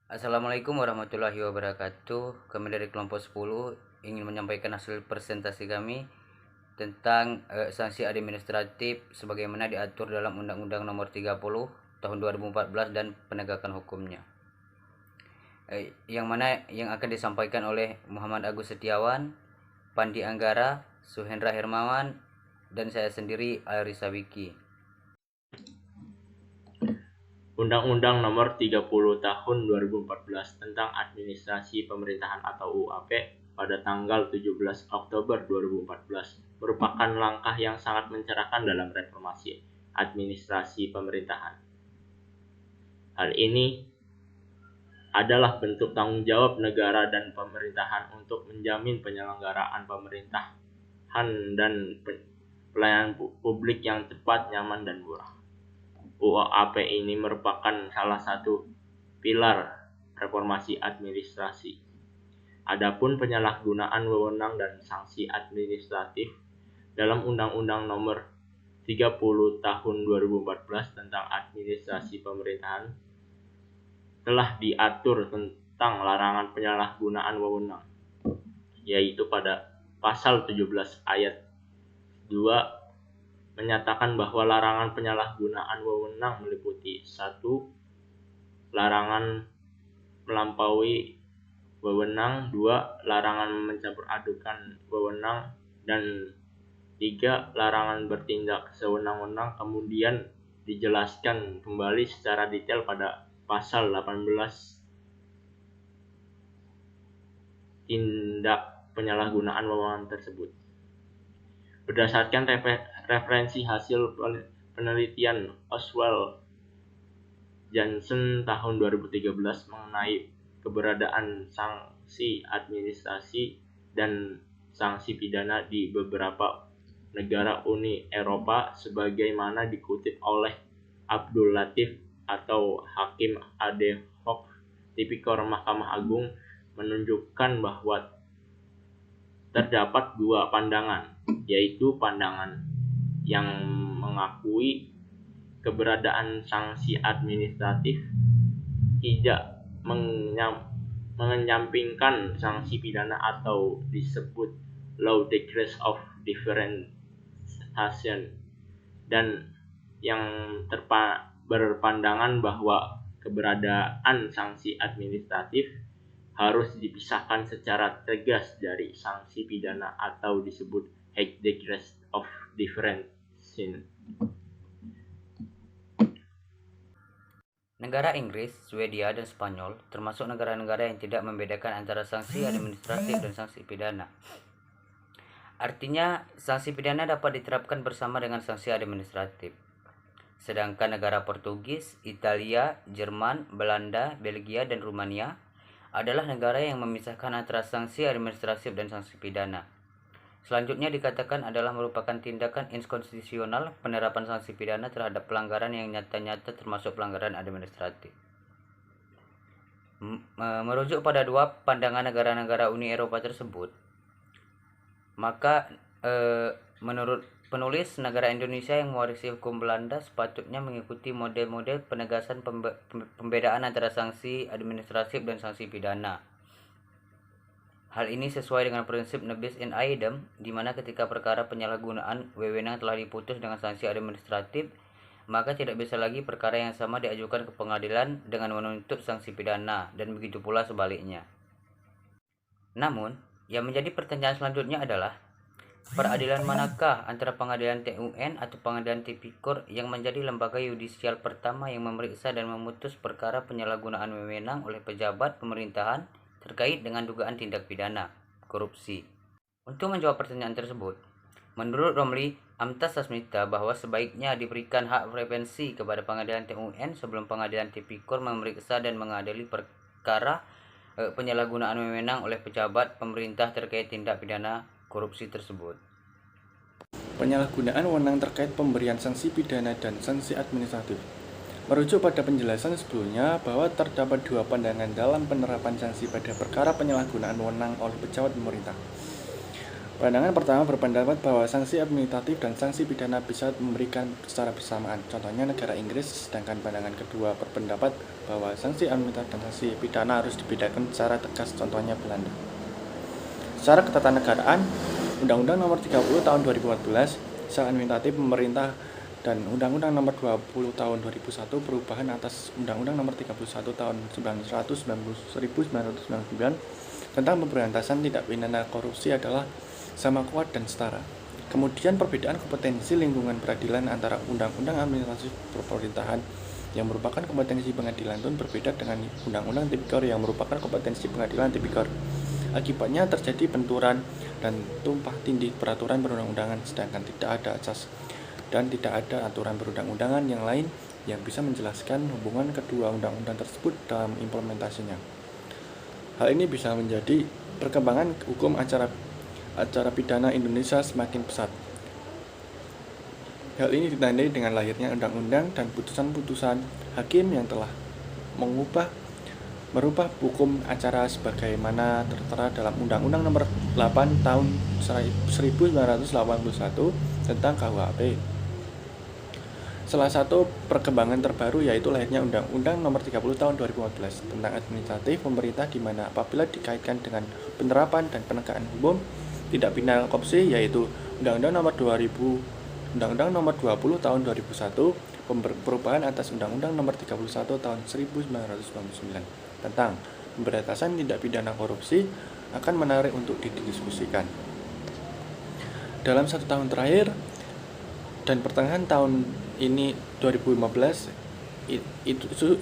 Assalamualaikum warahmatullahi wabarakatuh. Kami dari kelompok 10 ingin menyampaikan hasil presentasi kami tentang sanksi administratif sebagaimana diatur dalam Undang-Undang Nomor 30 Tahun 2014 dan penegakan hukumnya. Yang akan disampaikan oleh Muhammad Agus Setiawan, Pandi Anggara, Suhendra Hermawan, dan saya sendiri Arisa Wiki. Undang-Undang Nomor 30 Tahun 2014 tentang Administrasi Pemerintahan atau UAP pada tanggal 17 Oktober 2014 merupakan langkah yang sangat mencerahkan dalam reformasi administrasi pemerintahan. Hal ini adalah bentuk tanggung jawab negara dan pemerintahan untuk menjamin penyelenggaraan pemerintahan dan pelayanan publik yang cepat, nyaman, dan murah. UAP ini merupakan salah satu pilar reformasi administrasi. Adapun penyalahgunaan wewenang dan sanksi administratif dalam Undang-Undang Nomor 30 Tahun 2014 tentang Administrasi Pemerintahan telah diatur tentang larangan penyalahgunaan wewenang, yaitu pada pasal 17 ayat 2 menyatakan bahwa larangan penyalahgunaan wewenang meliputi 1. Larangan melampaui wewenang, 2. Larangan mencampur adukan wewenang, dan 3. Larangan bertindak sewenang-wenang. Kemudian dijelaskan kembali secara detail pada pasal 18 tindak penyalahgunaan wewenang tersebut. Berdasarkan referensi hasil penelitian Oswald Johnson tahun 2013 mengenai keberadaan sanksi administrasi dan sanksi pidana di beberapa negara Uni Eropa, sebagaimana dikutip oleh Abdul Latif atau Hakim ad hoc Tipikor Mahkamah Agung, menunjukkan bahwa terdapat dua pandangan, yaitu pandangan yang mengakui keberadaan sanksi administratif tidak menyampingkan sanksi pidana atau disebut law degrees of differentiation, dan yang berpandangan bahwa keberadaan sanksi administratif harus dipisahkan secara tegas dari sanksi pidana atau disebut high degrees of differentiation. Negara Inggris, Swedia, dan Spanyol termasuk negara-negara yang tidak membedakan antara sanksi administratif dan sanksi pidana. Artinya, sanksi pidana dapat diterapkan bersama dengan sanksi administratif. Sedangkan negara Portugis, Italia, Jerman, Belanda, Belgia, dan Rumania adalah negara yang memisahkan antara sanksi administratif dan sanksi pidana. Selanjutnya dikatakan adalah merupakan tindakan inkonstitusional penerapan sanksi pidana terhadap pelanggaran yang nyata-nyata termasuk pelanggaran administratif. Merujuk pada dua pandangan negara-negara Uni Eropa tersebut, maka menurut penulis, negara Indonesia yang mewarisi hukum Belanda sepatutnya mengikuti model-model penegasan pembedaan antara sanksi administratif dan sanksi pidana. Hal ini sesuai dengan prinsip ne bis in idem, di mana ketika perkara penyalahgunaan wewenang telah diputus dengan sanksi administratif, maka tidak bisa lagi perkara yang sama diajukan ke pengadilan dengan menuntut sanksi pidana, dan begitu pula sebaliknya. Namun, yang menjadi pertanyaan selanjutnya adalah, peradilan manakah antara pengadilan TUN atau pengadilan Tipikor yang menjadi lembaga yudisial pertama yang memeriksa dan memutus perkara penyalahgunaan wewenang oleh pejabat pemerintahan terkait dengan dugaan tindak pidana korupsi? Untuk menjawab pertanyaan tersebut, menurut Romli Amtasasmita bahwa sebaiknya diberikan hak prevensi kepada pengadilan TUN sebelum pengadilan Tipikor memeriksa dan mengadili perkara penyalahgunaan wewenang oleh pejabat pemerintah terkait tindak pidana korupsi tersebut. Penyalahgunaan wewenang terkait pemberian sanksi pidana dan sanksi administratif. Merujuk pada penjelasan sebelumnya bahwa terdapat dua pandangan dalam penerapan sanksi pada perkara penyalahgunaan wewenang oleh pejabat pemerintah. Pandangan pertama berpendapat bahwa sanksi administratif dan sanksi pidana bisa memberikan secara bersamaan. Contohnya negara Inggris, sedangkan pandangan kedua berpendapat bahwa sanksi administratif dan sanksi pidana harus dibedakan secara tegas, contohnya Belanda. Secara ketatanegaraan, Undang-Undang Nomor 30 Tahun 2014, sanksi administratif pemerintah dan Undang-Undang Nomor 20 Tahun 2001 perubahan atas Undang-Undang Nomor 31 Tahun 1999 tentang pemberantasan tindak pidana korupsi adalah sama kuat dan setara. Kemudian perbedaan kompetensi lingkungan peradilan antara Undang-Undang Administrasi Pemerintahan yang merupakan kompetensi pengadilan pun berbeda dengan Undang-Undang Tipikor yang merupakan kompetensi pengadilan tipikor. Akibatnya terjadi benturan dan tumpah tindih peraturan perundang-undangan, sedangkan tidak ada asas dan tidak ada aturan perundang-undangan yang lain yang bisa menjelaskan hubungan kedua undang-undang tersebut dalam implementasinya. Hal ini bisa menjadi perkembangan hukum acara pidana Indonesia semakin pesat. Hal ini ditandai dengan lahirnya undang-undang dan putusan-putusan hakim yang telah merubah hukum acara sebagaimana tertera dalam Undang-Undang Nomor 8 Tahun 1981 tentang KUHP. Salah satu perkembangan terbaru yaitu lahirnya Undang-Undang Nomor 30 Tahun 2014 tentang administratif pemerintah, di mana apabila dikaitkan dengan penerapan dan penegakan hukum tindak pidana korupsi, yaitu Undang-Undang Nomor 20 Tahun 2001 perubahan atas Undang-Undang Nomor 31 Tahun 1999 tentang pemberantasan tindak pidana korupsi akan menarik untuk didiskusikan. Dalam 1 tahun terakhir dan pertengahan tahun ini 2015,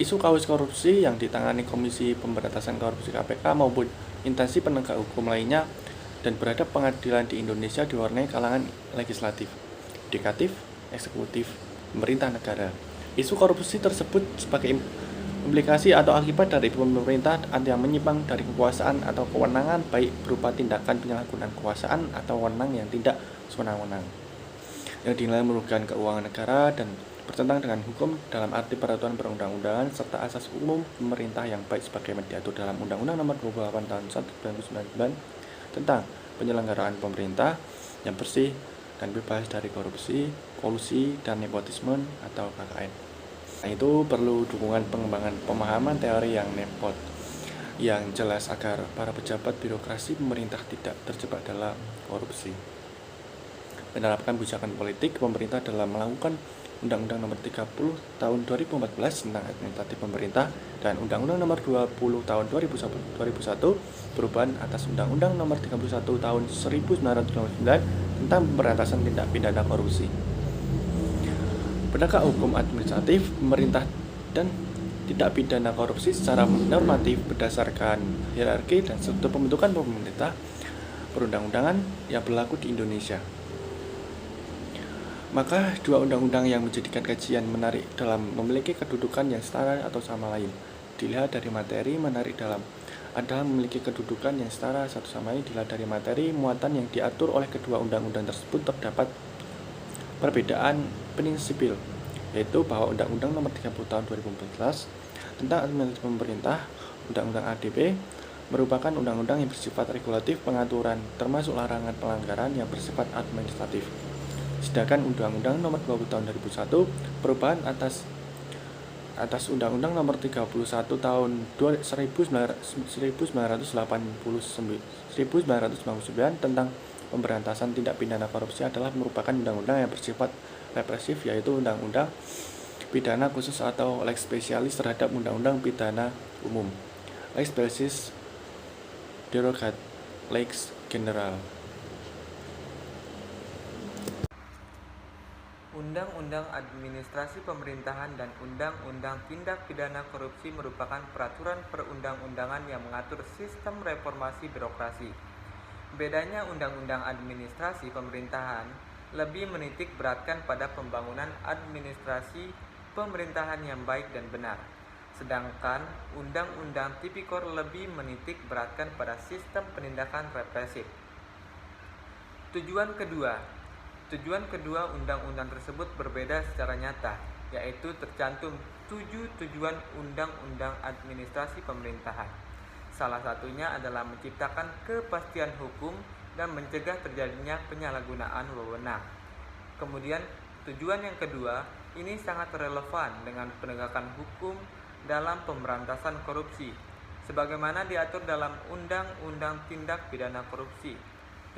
isu kasus korupsi yang ditangani Komisi Pemberantasan Korupsi KPK maupun instansi penegak hukum lainnya dan berhadap pengadilan di Indonesia diwarnai kalangan legislatif, yudikatif, eksekutif, pemerintah negara. Isu korupsi tersebut sebagai implikasi atau akibat dari pemerintah yang menyimpang dari kekuasaan atau kewenangan, baik berupa tindakan penyalahgunaan kekuasaan atau wewenang yang tidak sewenang-wenang, yang dinilai merugikan keuangan negara dan bertentangan dengan hukum dalam arti peraturan perundang-undangan serta asas umum pemerintah yang baik sebagaimana diatur dalam Undang-Undang Nomor 28 Tahun 1999 tentang penyelenggaraan pemerintah yang bersih dan bebas dari korupsi, kolusi, dan nepotisme atau KKN. Nah, itu perlu dukungan pengembangan pemahaman teori yang nepot yang jelas agar para pejabat birokrasi pemerintah tidak terjebak dalam korupsi. Menerapkan kebijakan politik pemerintah dalam melakukan Undang-Undang Nomor 30 Tahun 2014 tentang administratif pemerintah dan Undang-Undang Nomor 20 Tahun 2001 perubahan atas Undang-Undang Nomor 31 Tahun 1999 tentang pemberantasan tindak pidana korupsi. Penegak hukum administratif pemerintah dan tindak pidana korupsi secara normatif berdasarkan hierarki dan struktur pembentukan pemerintah perundang-undangan yang berlaku di Indonesia. Maka dua undang-undang yang menjadikan kajian menarik dalam memiliki kedudukan yang setara atau sama lain. Dilihat dari materi, menarik dalam adalah memiliki kedudukan yang setara satu sama lain. Dilihat dari materi, muatan yang diatur oleh kedua undang-undang tersebut terdapat perbedaan prinsipil, yaitu bahwa Undang-Undang Nomor 30 Tahun 2014 tentang administrasi pemerintah, Undang-Undang ADP, merupakan undang-undang yang bersifat regulatif pengaturan termasuk larangan pelanggaran yang bersifat administratif. Sedangkan Undang-Undang Nomor 20 Tahun 2001 perubahan atas Undang-Undang Nomor 31 Tahun 1999 tentang pemberantasan tindak pidana korupsi adalah merupakan undang-undang yang bersifat represif, yaitu undang-undang pidana khusus atau lex specialis terhadap undang-undang pidana umum. Lex specialis derogat lex general. Undang-Undang Administrasi Pemerintahan dan Undang-Undang Tindak Pidana Korupsi merupakan peraturan perundang-undangan yang mengatur sistem reformasi birokrasi. Bedanya Undang-Undang Administrasi Pemerintahan lebih menitik beratkan pada pembangunan administrasi pemerintahan yang baik dan benar, sedangkan Undang-Undang Tipikor lebih menitik beratkan pada sistem penindakan represif. Tujuan kedua undang-undang tersebut berbeda secara nyata, yaitu tercantum 7 tujuan Undang-Undang Administrasi Pemerintahan. Salah satunya adalah menciptakan kepastian hukum dan mencegah terjadinya penyalahgunaan wewenang. Kemudian tujuan yang kedua, ini sangat relevan dengan penegakan hukum dalam pemberantasan korupsi, sebagaimana diatur dalam Undang-Undang Tindak Pidana Korupsi.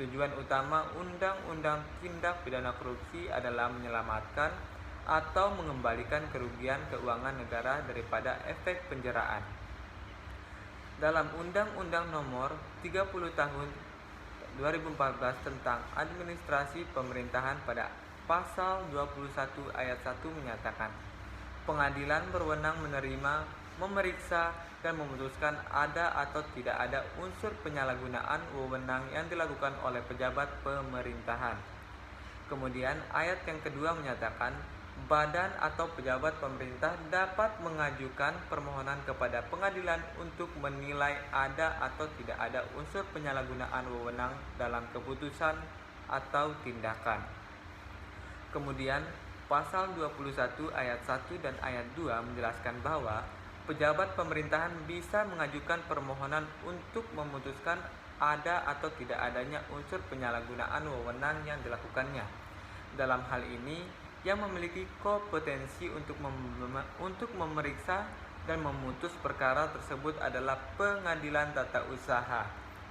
Tujuan utama Undang-Undang Tindak Pidana Korupsi adalah menyelamatkan atau mengembalikan kerugian keuangan negara daripada efek penjaraan. Dalam Undang-Undang Nomor 30 Tahun 2014 tentang Administrasi Pemerintahan pada Pasal 21 Ayat 1 menyatakan, pengadilan berwenang menerima, memeriksa, dan memutuskan ada atau tidak ada unsur penyalahgunaan wewenang yang dilakukan oleh pejabat pemerintahan. Kemudian ayat yang kedua menyatakan, badan atau pejabat pemerintah dapat mengajukan permohonan kepada pengadilan untuk menilai ada atau tidak ada unsur penyalahgunaan wewenang dalam keputusan atau tindakan. Kemudian Pasal 21 ayat 1 dan ayat 2 menjelaskan bahwa pejabat pemerintahan bisa mengajukan permohonan untuk memutuskan ada atau tidak adanya unsur penyalahgunaan wewenang yang dilakukannya. Dalam hal ini, yang memiliki kompetensi untuk memeriksa dan memutus perkara tersebut adalah Pengadilan Tata Usaha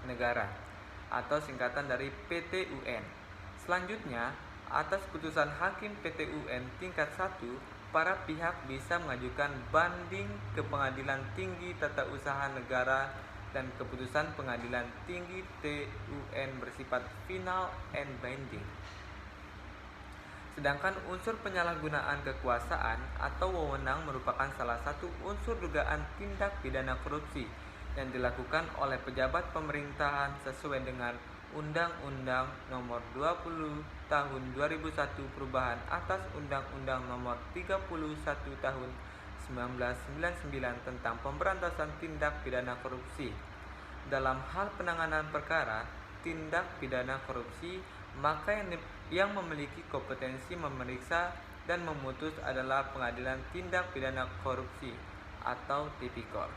Negara atau singkatan dari PT-UN. Selanjutnya, atas putusan Hakim PT-UN tingkat 1, para pihak bisa mengajukan banding ke Pengadilan Tinggi Tata Usaha Negara dan keputusan Pengadilan Tinggi TUN bersifat final and binding. Sedangkan unsur penyalahgunaan kekuasaan atau wewenang merupakan salah satu unsur dugaan tindak pidana korupsi yang dilakukan oleh pejabat pemerintahan sesuai dengan Undang-Undang Nomor 20 Tahun 2001 perubahan atas Undang-Undang Nomor 31 Tahun 1999 tentang pemberantasan tindak pidana korupsi. Dalam hal penanganan perkara tindak pidana korupsi, maka yang memiliki kompetensi memeriksa dan memutus adalah Pengadilan Tindak Pidana Korupsi atau Tipikor.